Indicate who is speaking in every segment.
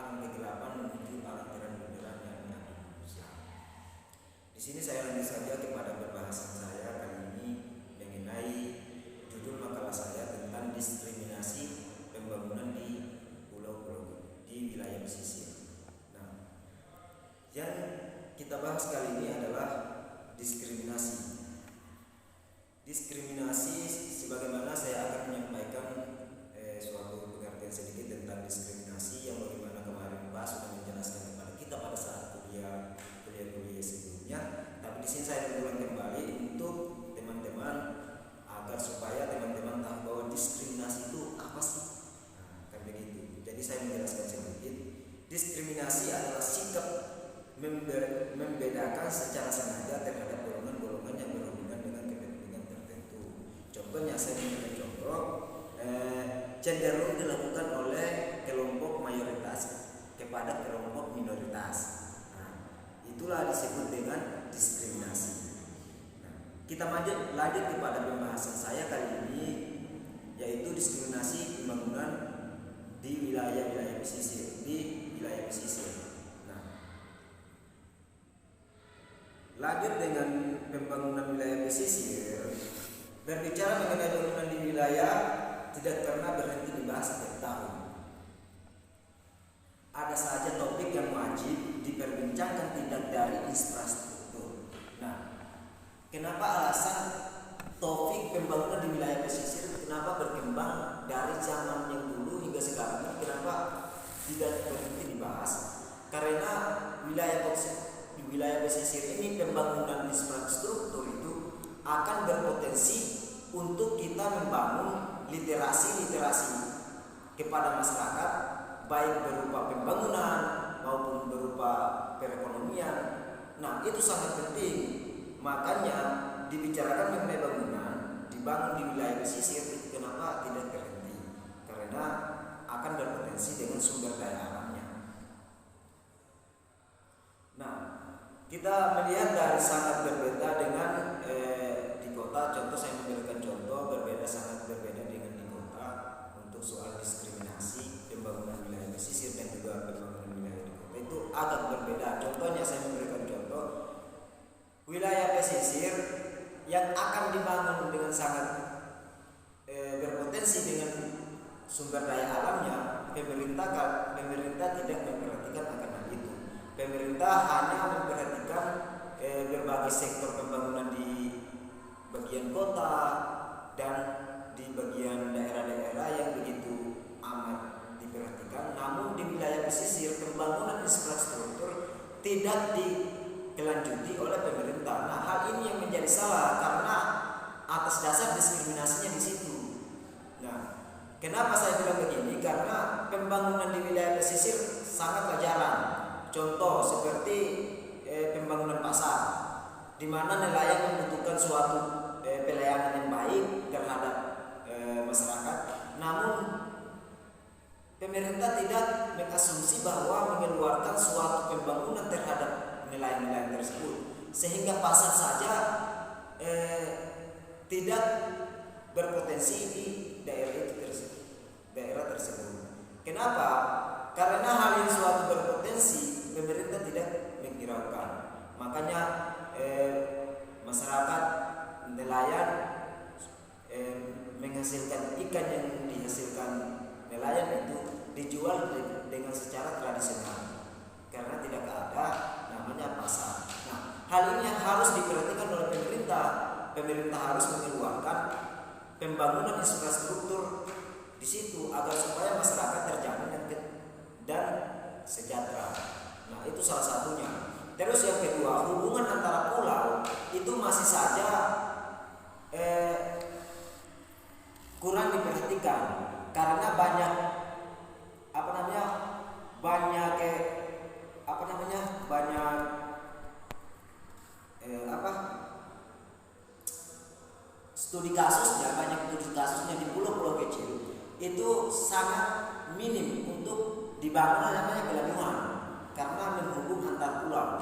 Speaker 1: alam kegelapan menuju alam terang benderang yang Indonesia. Di sini saya lanjut saja kepada pembahasan saya kali ini mengenai judul makalah saya tentang diskriminasi pembangunan di pulau-pulau di wilayah pesisir. Nah, yang kita bahas kali ini adalah diskriminasi. Diskriminasi, sebagaimana saya akan menyampaikan suatu pengertian sedikit tentang diskriminasi yang bagaimana kemarin Pak sudah menjelaskan kepada kita pada saat kuliah sebelumnya. Tapi di sini saya mengulang kembali untuk teman-teman agar supaya teman-teman tahu bahwa diskriminasi itu apa sih. Nah, kan begitu. Jadi saya menjelaskan sedikit. Diskriminasi adalah sikap membedakan secara sengaja terhadap golongan-golongan yang berhubungan dengan kepentingan tertentu. Contohnya saya memberikan contoh, cenderung dilakukan oleh kelompok mayoritas kepada kelompok minoritas. Nah, itulah disebut dengan diskriminasi. Nah, kita lanjut kepada pembahasan saya kali ini, yaitu diskriminasi pembangunan di wilayah-wilayah pesisir. Nah, lanjut dengan pembangunan wilayah pesisir. Berbicara mengenai pembangunan di wilayah tidak pernah berhenti dibahas setiap tahun. Ada saja topik yang wajib diperbincangkan tidak dari infrastruktur. Nah, kenapa alasan topik pembangunan di wilayah pesisir kenapa berkembang dari zaman yang dulu hingga sekarang ini, kenapa tidak berhenti dibahas? Karena wilayah pesisir ini pembangunan infrastruktur itu akan berpotensi untuk kita membangun literasi kepada masyarakat, baik berupa pembangunan maupun berupa perekonomian. Nah, itu sangat penting. Makanya dibicarakan mengenai bangunan dibangun di wilayah pesisir itu kenapa tidak berhenti? Karena akan berpotensi dengan sumber daya alamnya. Nah, kita melihat dari sangat berbeda dengan di kota. Contoh saya memberikan contoh sangat berbeda dengan di kota untuk soal diskriminasi pembangunan wilayah pesisir dan juga pembangunan wilayah di kota itu agak berbeda. Contohnya saya memberikan contoh wilayah pesisir yang akan dibangun dengan sangat berpotensi dengan sumber daya alamnya. Pemerintah tidak memperhatikan akan hal itu. Pemerintah hanya memperhatikan berbagai sektor pembangunan di bagian kota dan di bagian daerah-daerah yang begitu amat diperhatikan. Namun di wilayah pesisir pembangunan infrastruktur tidak dikelanjuti oleh pemerintah. Nah, hal ini yang menjadi salah karena atas dasar diskriminasinya di situ. Nah, kenapa saya bilang begini? Karena pembangunan di wilayah pesisir sangatlah jarang. Contoh seperti pembangunan pasar, di mana nelayan membutuhkan suatu pelayanan yang baik terhadap masyarakat. Namun pemerintah tidak mengasumsi bahwa mengeluarkan suatu pembangunan terhadap nelayan-nelayan tersebut, sehingga pasar saja tidak berpotensi di daerah tersebut. Kenapa? Karena hal yang suatu berpotensi pemerintah tidak menghiraukan. Makanya masyarakat nelayan menghasilkan ikan yang dihasilkan nelayan itu dijual dengan secara tradisional karena tidak ada namanya pasar. Nah, hal ini yang harus diperhatikan oleh pemerintah. Pemerintah harus mengeluarkan pembangunan infrastruktur di situ agar supaya masyarakat terjamin dan sejahtera. Nah, itu salah satunya. Terus yang kedua, hubungan antara pulau itu masih saja kurang diperhatikan karena banyak studi kasusnya di pulau-pulau kecil itu sangat minim untuk dibangun namanya pelabuhan karena menghubung antar pulau.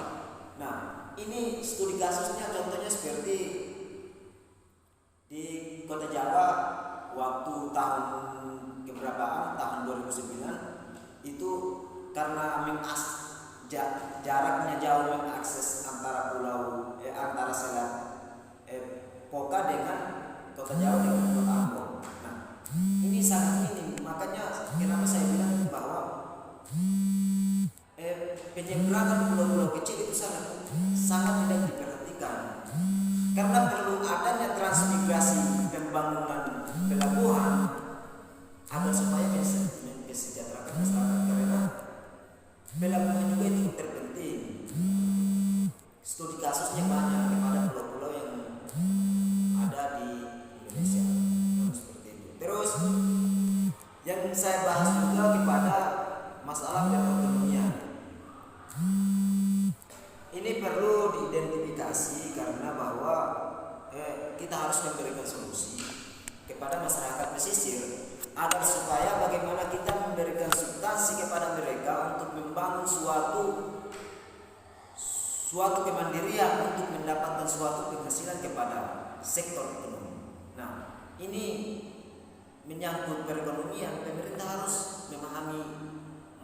Speaker 1: Nah, ini studi kasusnya contohnya seperti di Kota Jawa waktu tahun keberapaan, tahun 2009 itu karena jaraknya jauh mengakses antara antara selat Poka dengan kota Jawa dengan kota Ambon. Nah, ini sangat minim, makanya kenapa saya bilang bahwa penyeberangan pulau-pulau kecil itu sangat tidak diperhatikan, karena perlu adanya transmigrasi pembangunan pelabuhan agar supaya mesejahterakan masyarakat, karena pelabuhan juga itu terpenting. Studi kasusnya banyak kepada pulau-pulau yang ada di Indonesia. Seperti itu. Terus yang saya bahas juga kepada masalah perekonomian. Ini perlu diidentifikasi karena bahwa kita harus memberikan solusi kepada masyarakat pesisir agar supaya bagaimana kita memberikan substansi kepada mereka untuk membangun suatu kemandirian untuk mendapatkan suatu penghasilan kepada sektor ekonomi. Nah, ini menyangkut perekonomian, pemerintah harus memahami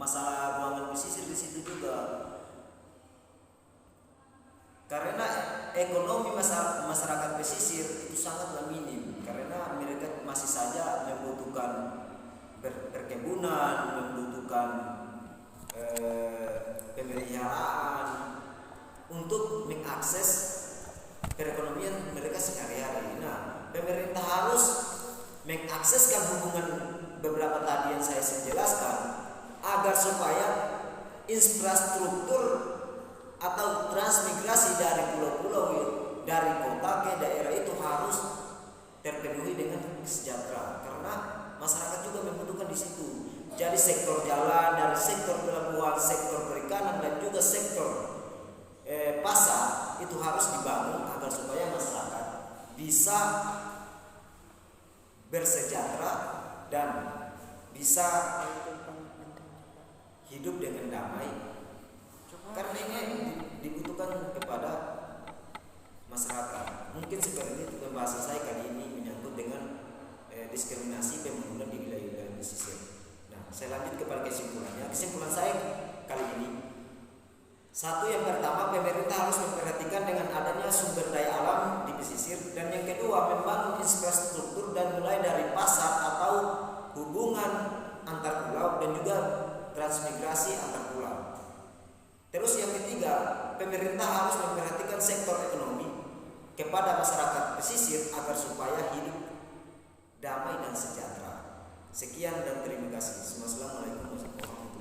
Speaker 1: masalah keuangan pesisir di situ juga. Karena ekonomi masyarakat pesisir itu sangatlah minim, karena mereka masih saja membutuhkan perkebunan, membutuhkan pemeliharaan untuk mengakses perekonomian mereka sehari-hari. Nah, pemerintah harus mengakseskan hubungan beberapa tadi yang saya jelaskan agar supaya infrastruktur atau transmigrasi dari pulau-pulau dari kota ke daerah itu harus terpenuhi dengan kesejahteraan, karena masyarakat juga membutuhkan di situ. Jadi sektor jalan, dari sektor pelabuhan, sektor perikanan dan juga sektor pasar itu harus dibangun agar supaya masyarakat bisa bersejahtera dan bisa hidup dengan damai, karena ini dibutuhkan kepada masyarakat. Mungkin seperti itu pembahasan saya kali ini menyangkut dengan diskriminasi pembangunan di wilayah pesisir. Nah, saya lanjut kepada kesimpulannya. Kesimpulan saya kali ini, satu, yang pertama, pemerintah harus memperhatikan dengan adanya sumber daya alam di pesisir, dan yang kedua, membangun infrastruktur dan mulai dari pasar atau hubungan antar pulau dan juga transmigrasi antar pulau. Terus yang ketiga, pemerintah harus memperhatikan sektor ekonomi kepada masyarakat pesisir agar supaya hidup damai dan sejahtera. Sekian dan terima kasih. Assalamualaikum warahmatullahi wabarakatuh.